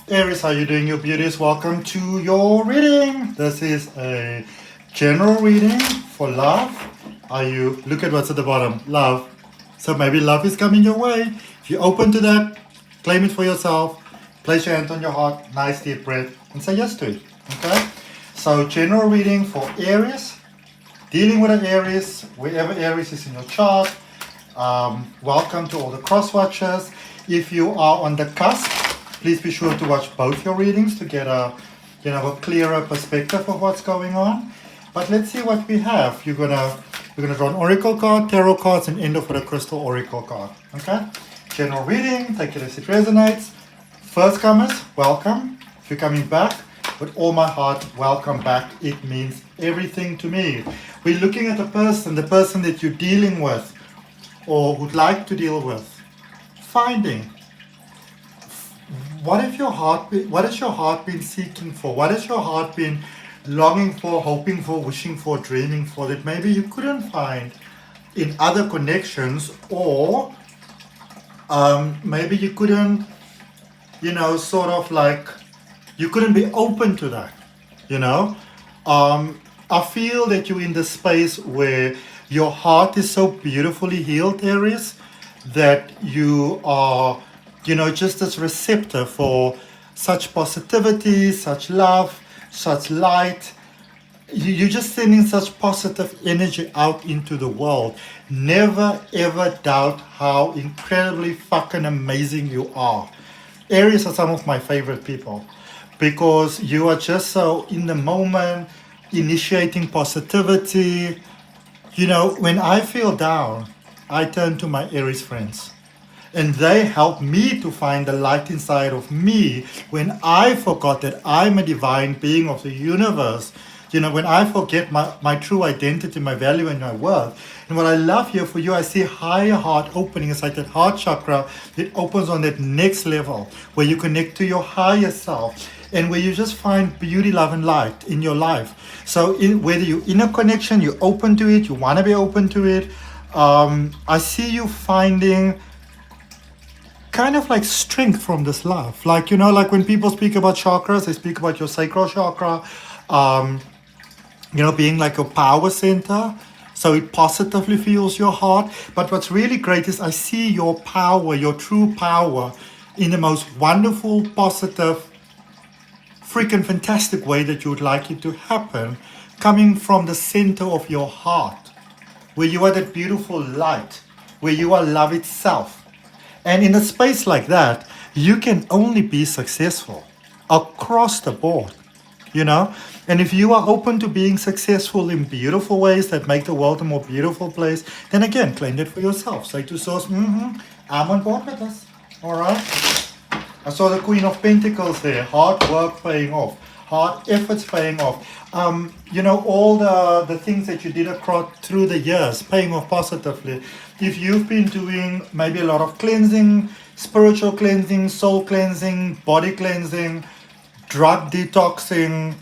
Aries, how you doing, you beauties? Welcome to your reading. This is a general reading for love. Look at what's at the bottom, love. So maybe love is coming your way. If you're open to that, claim it for yourself. Place your hand on your heart, nice deep breath, and say yes to it, okay? So general reading for Aries, dealing with an Aries, wherever Aries is in your chart. Welcome to all the cross watchers. If you are on the cusp, please be sure to watch both your readings to get a clearer perspective of what's going on. But let's see what we have. We're gonna draw an oracle card, tarot cards, and end off with a crystal oracle card. Okay? General reading, take it as it resonates. First comers, welcome. If you're coming back, with all my heart, welcome back. It means everything to me. We're looking at the person that you're dealing with or would like to deal with. Finding. What has your heart been seeking for? What has your heart been longing for, hoping for, wishing for, dreaming for that maybe you couldn't find in other connections, or maybe you couldn't, you couldn't be open to that, I feel that you're in the space where your heart is so beautifully healed, Aries, that you are just as receptive for such positivity, such love, such light. You're just sending such positive energy out into the world. Never ever doubt how incredibly fucking amazing you are. Aries are some of my favorite people because you are just so in the moment, initiating positivity. When I feel down, I turn to my Aries friends. And they help me to find the light inside of me when I forgot that I'm a divine being of the universe. When I forget my true identity, my value, and my worth. And what I love here for you, I see higher heart opening. It's like that heart chakra. It opens on that next level where you connect to your higher self and where you just find beauty, love, and light in your life. So whether you're in a connection, you're open to it, you want to be open to it. I see you finding kind of like strength from this love. Like when people speak about chakras, they speak about your sacral chakra, being like your power center. So it positively fuels your heart. But what's really great is I see your power, your true power, in the most wonderful, positive, freaking fantastic way that you would like it to happen, coming from the center of your heart, where you are that beautiful light, where you are love itself. And in a space like that, you can only be successful across the board, And if you are open to being successful in beautiful ways that make the world a more beautiful place, then again, claim it for yourself. Say to Source, I'm on board with this. All right? I saw the Queen of Pentacles there. Hard work paying off. Hard efforts paying off. All the things that you did through the years paying off positively. If you've been doing maybe a lot of cleansing, spiritual cleansing, soul cleansing, body cleansing, drug detoxing,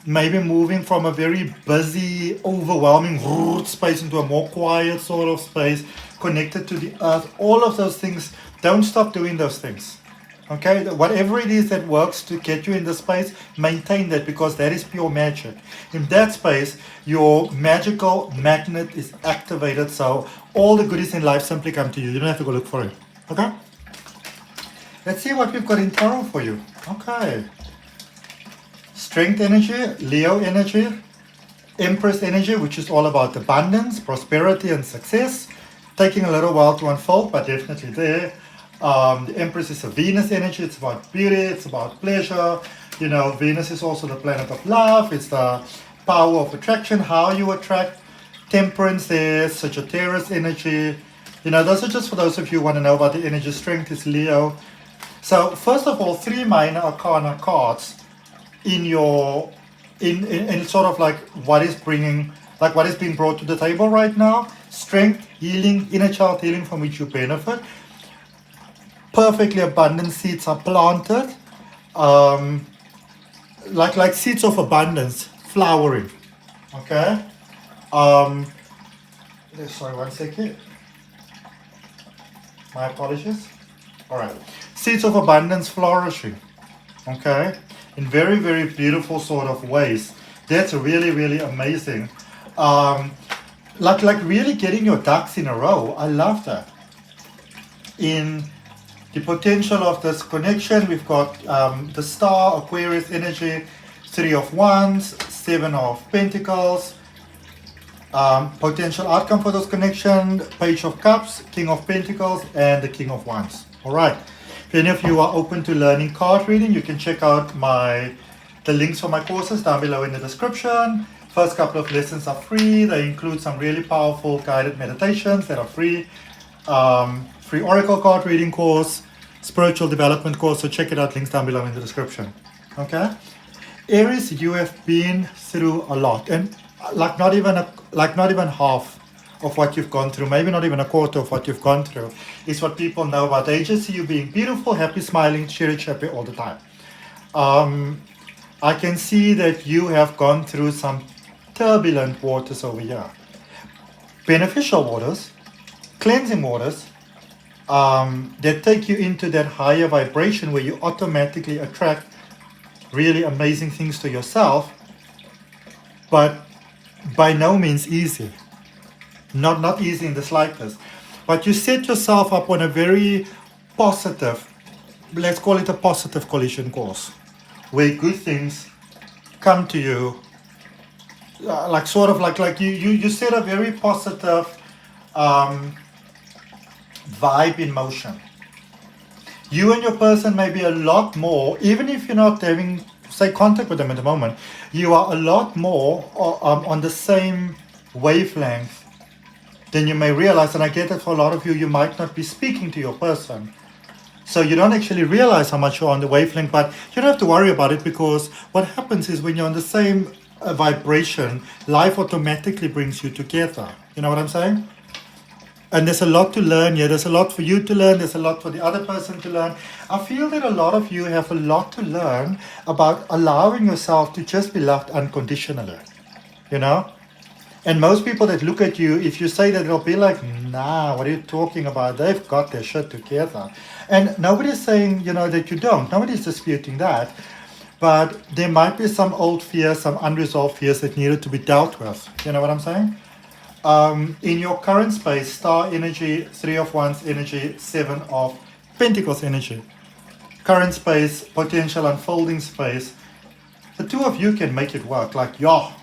maybe moving from a very busy, overwhelming space into a more quiet sort of space, connected to the earth, all of those things, don't stop doing those things. Okay, whatever it is that works to get you in the space, maintain that, because that is pure magic. In that space, your magical magnet is activated, so all the goodies in life simply come to you. You don't have to go look for it. Okay? Let's see what we've got in tarot for you. Okay. Strength energy, Leo energy, Empress energy, which is all about abundance, prosperity, and success. Taking a little while to unfold, but definitely there. The Empress is a Venus energy. It's about beauty. It's about pleasure. Venus is also the planet of love. It's the power of attraction, how you attract. Temperance there, Sagittarius energy. Those are just for those of you who want to know about the energy. Strength is Leo. So first of all, 3 minor arcana cards in sort of like what is being brought to the table right now. Strength, healing, inner child healing from which you benefit. Perfectly abundant seeds are planted, like seeds of abundance, flowering. Okay. Sorry, one second. My apologies. All right. Seeds of abundance flourishing. okay, in very, very beautiful sort of ways. That's really, really amazing. Like really getting your ducks in a row. I love that. In the potential of this connection, we've got the star, Aquarius energy, 3 of Wands, 7 of Pentacles. Potential outcome for this connection, Page of Cups, King of Pentacles, and the King of Wands. All right. If any of you are open to learning card reading, you can check out the links for my courses down below in the description. First couple of lessons are free. They include some really powerful guided meditations that are free. Free oracle card reading course, spiritual development course. So check it out. Links down below in the description. Okay. Aries, you have been through a lot, and like not even half of what you've gone through, maybe not even a quarter of what you've gone through, is what people know about. They just see you being beautiful, happy, smiling, cheery, happy all the time. I can see that you have gone through some turbulent waters over here. Beneficial waters, cleansing waters, that take you into that higher vibration where you automatically attract really amazing things to yourself, but by no means easy. Not easy in the slightest. But you set yourself up on a very positive, let's call it a positive collision course, where good things come to you, like you set a very positive vibe in motion. You and your person may be a lot more, even if you're not having, say, contact with them at the moment, you are a lot more on the same wavelength than you may realize. And I get that for a lot of you, you might not be speaking to your person. So you don't actually realize how much you're on the wavelength, but you don't have to worry about it, because what happens is when you're on the same vibration, life automatically brings you together. You know what I'm saying? And there's a lot to learn here. There's a lot for you to learn. There's a lot for the other person to learn. I feel that a lot of you have a lot to learn about allowing yourself to just be loved unconditionally. You know? And most people that look at you, if you say that, they'll be like, nah, what are you talking about? They've got their shit together. And nobody's saying, that you don't. Nobody's disputing that. But there might be some old fears, some unresolved fears that needed to be dealt with. You know what I'm saying? In your current space, star energy, 3 of Wands energy, 7 of Pentacles energy. Current space, potential unfolding space. The two of you can make it work. Like, yeah.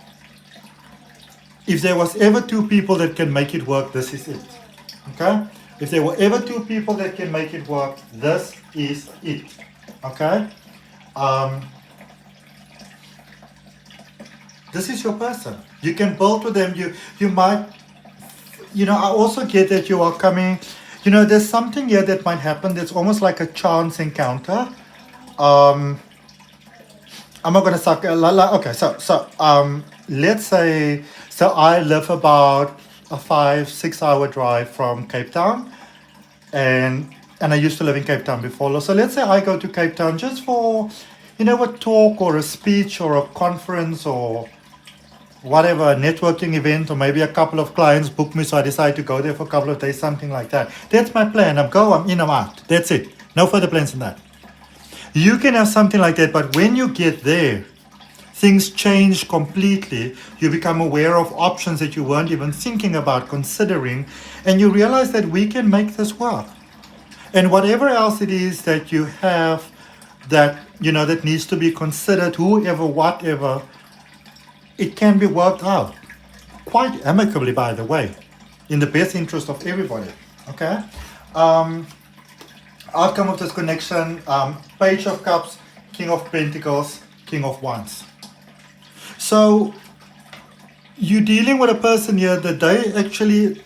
If there was ever two people that can make it work, this is it. Okay? If there were ever two people that can make it work, this is it. Okay? This is your person. You can build with them. You might, I also get that you are coming, there's something here that might happen that's almost like a chance encounter. I'm not going to suck. Okay, so let's say, so I live about a 5-6 hour drive from Cape Town, and I used to live in Cape Town before. So let's say I go to Cape Town just for, a talk or a speech or a conference or whatever, a networking event, or maybe a couple of clients book me, so I decide to go there for a couple of days, something like that. That's my plan. I'm in, I'm out. That's it. No further plans than that. You can have something like that, but when you get there, things change completely. You become aware of options that you weren't even thinking about, considering, and you realize that we can make this work. And whatever else it is that you have that, that needs to be considered, whoever, whatever, it can be worked out quite amicably, by the way, in the best interest of everybody. Okay? Outcome of this connection, Page of Cups, King of Pentacles, King of Wands. So you're dealing with a person here that they actually,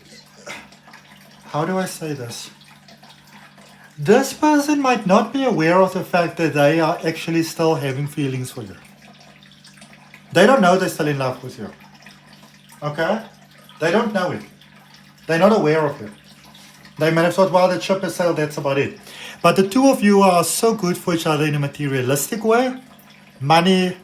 how do I say this? This person might not be aware of the fact that they are actually still having feelings for you. They don't know they're still in love with you. Okay? They don't know it. They're not aware of it. They might have thought, well, the ship has sailed, that's about it. But the two of you are so good for each other in a materialistic way. Money,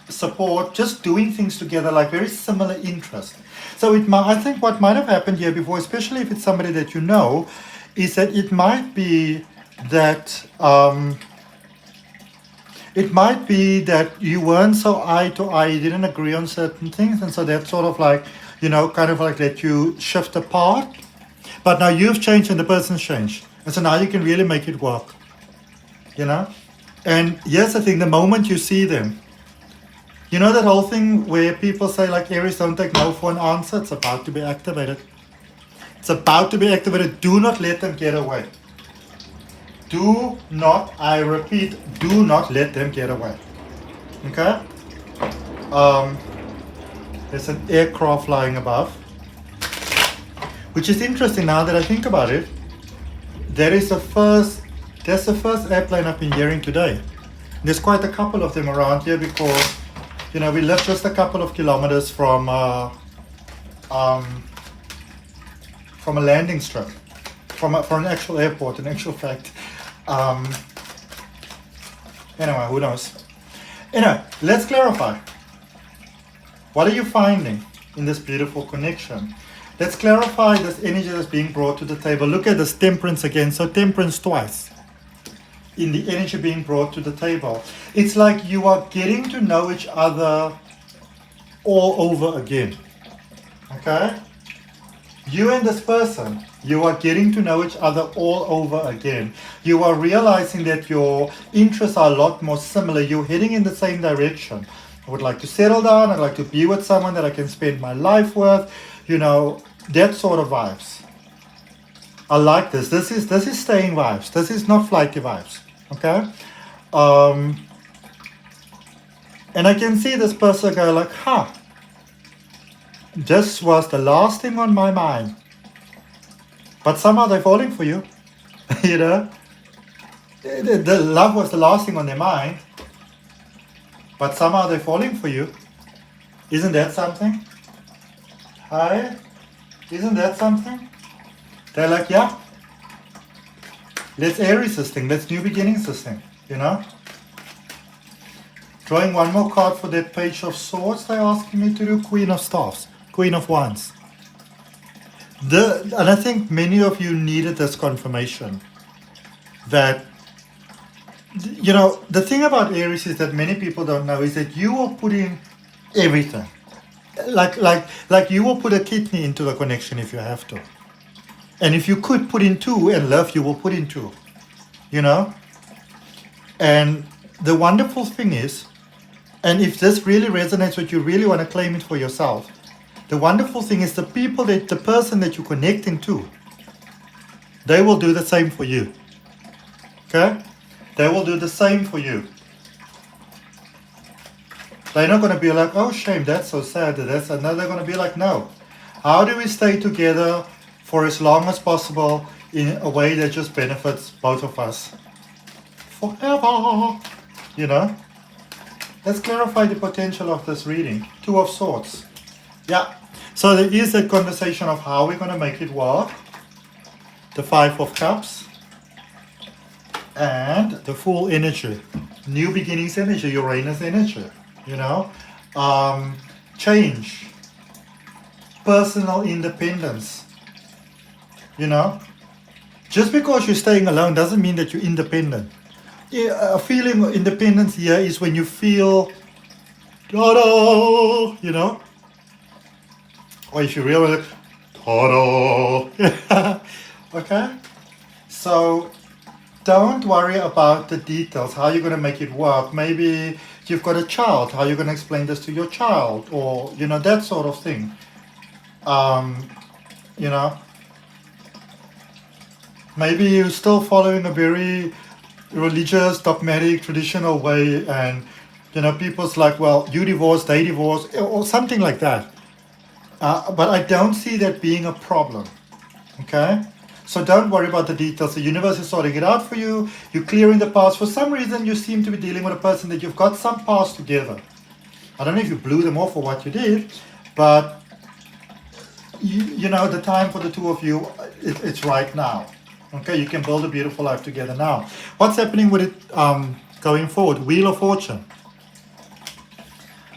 support, just doing things together, like very similar interests. So I think what might have happened here before, especially if it's somebody that you know, is that it might be that It might be that you weren't so eye to eye, you didn't agree on certain things, and so that sort of like, kind of like let you shift apart. But now you've changed and the person's changed. And so now you can really make it work, you know? And here's the thing, the moment you see them, that whole thing where people say like Aries don't take no for an answer, it's about to be activated. It's about to be activated. Do not let them get away. Do not, I repeat, do not let them get away. Okay? There's an aircraft flying above, which is interesting now that I think about it. That's the first airplane I've been hearing today. There's quite a couple of them around here because, we live just a couple of kilometers from a landing strip, from an actual airport, in actual fact. Anyway, who knows? Anyway, let's clarify. What are you finding in this beautiful connection? Let's clarify this energy that's being brought to the table. Look at this temperance again. So temperance twice in the energy being brought to the table. It's like you are getting to know each other all over again. Okay? You and this person, you are getting to know each other all over again. You are realizing that your interests are a lot more similar. You're heading in the same direction. I would like to settle down. I'd like to be with someone that I can spend my life with. That sort of vibes. I like this. This is staying vibes. This is not flighty vibes. Okay? And I can see this person go like, this was the last thing on my mind. But somehow they're falling for you. The love was the last thing on their mind. But somehow they're falling for you. Isn't that something? Hi? Isn't that something? They're like, yeah. Let's Aries this thing. Let's new beginnings this thing. Drawing one more card for that Page of Swords they're asking me to do. Queen of Staffs. Queen of Wands. And I think many of you needed this confirmation that, the thing about Aries is that many people don't know is that you will put in everything. Like you will put a kidney into the connection if you have to. And if you could put in 2 and love, you will put in 2. And the wonderful thing is, and if this really resonates with you, really want to claim it for yourself, the wonderful thing is the person that you're connecting to, they will do the same for you. Okay? They will do the same for you. They're not going to be like, oh shame, that's so sad. No, they're going to be like, no. How do we stay together for as long as possible in a way that just benefits both of us? Forever. Let's clarify the potential of this reading. 2 of Swords. Yeah. So there is a conversation of how we're going to make it work. The 5 of Cups. And the Fool energy. New beginnings energy. Uranus energy. Change. Personal independence. Just because you're staying alone doesn't mean that you're independent. A feeling of independence here is when you feel, ta-da, or if you realize, ta-da, okay? So don't worry about the details, how you're going to make it work. Maybe you've got a child, how you're going to explain this to your child, or, that sort of thing. Maybe you're still following a very religious, dogmatic, traditional way, and people's like, well, you divorce, they divorce, or something like that. But I don't see that being a problem. Okay? So don't worry about the details. The universe is sorting it out for you. You're clearing the past. For some reason, you seem to be dealing with a person that you've got some past together. I don't know if you blew them off or what you did, but the time for the 2 of you, it's right now. Okay, you can build a beautiful life together now. What's happening with it going forward? Wheel of Fortune.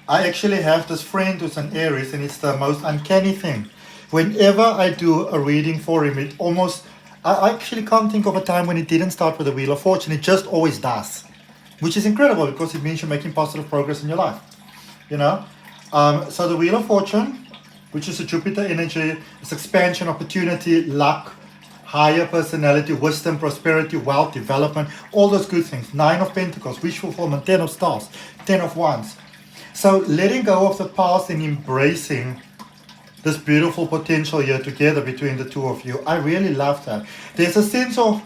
I actually have this friend who's an Aries, and it's the most uncanny thing. Whenever I do a reading for him, I actually can't think of a time when it didn't start with the Wheel of Fortune. It just always does. which is incredible because it means you're making positive progress in your life. You know, so the Wheel of Fortune, which is a Jupiter energy, is expansion, opportunity, luck, higher personality, wisdom, prosperity, wealth, development, all those good things. 9 of Pentacles, wish fulfillment, 10 of Stars, 10 of Wands. So letting go of the past and embracing this beautiful potential here together between the two of you. I really love that. There's a sense of,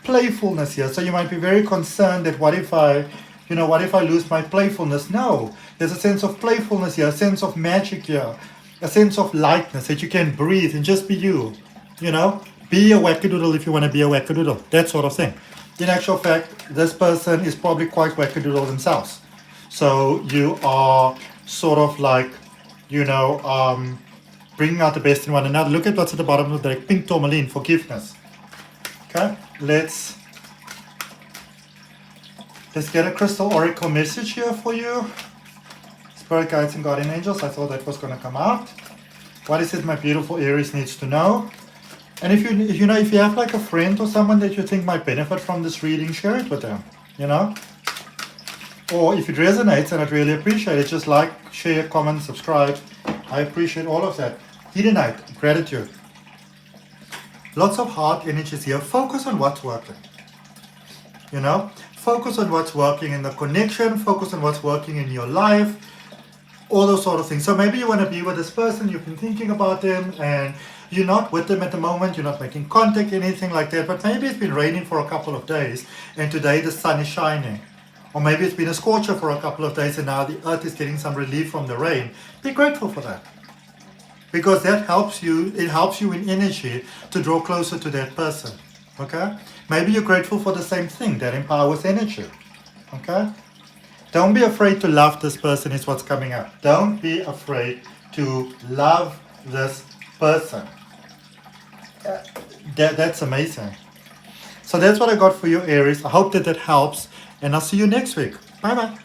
playfulness here. So you might be very concerned that what if I lose my playfulness? No, there's a sense of playfulness here, a sense of magic here, a sense of lightness that you can breathe and just be you, Be a wackadoodle if you want to be a wackadoodle, that sort of thing. In actual fact, this person is probably quite wackadoodle themselves. So you are sort of like, bringing out the best in one another. Look at what's at the bottom of the deck. Pink tourmaline, forgiveness. Okay, let's get a crystal oracle message here for you. Spirit guides and guardian angels. I thought that was going to come out. What is it my beautiful Aries needs to know? And if you have like a friend or someone that you think might benefit from this reading, share it with them. Or if it resonates, and I'd really appreciate it, just like, share, comment, subscribe. I appreciate all of that. Edenite, gratitude. Lots of heart energies here. Focus on what's working. Focus on what's working in the connection. Focus on what's working in your life. All those sort of things. So maybe you want to be with this person. You've been thinking about them and you're not with them at the moment. You're not making contact, anything like that. But maybe it's been raining for a couple of days and today the sun is shining. Or maybe it's been a scorcher for a couple of days and now the earth is getting some relief from the rain. Be grateful for that. Because that helps you, it helps you in energy to draw closer to that person. Okay? Maybe you're grateful for the same thing, that empowers energy. Okay? Don't be afraid to love this person is what's coming up. Don't be afraid to love this person. That's amazing. So that's what I got for you, Aries. I hope that helps. And I'll see you next week. Bye-bye.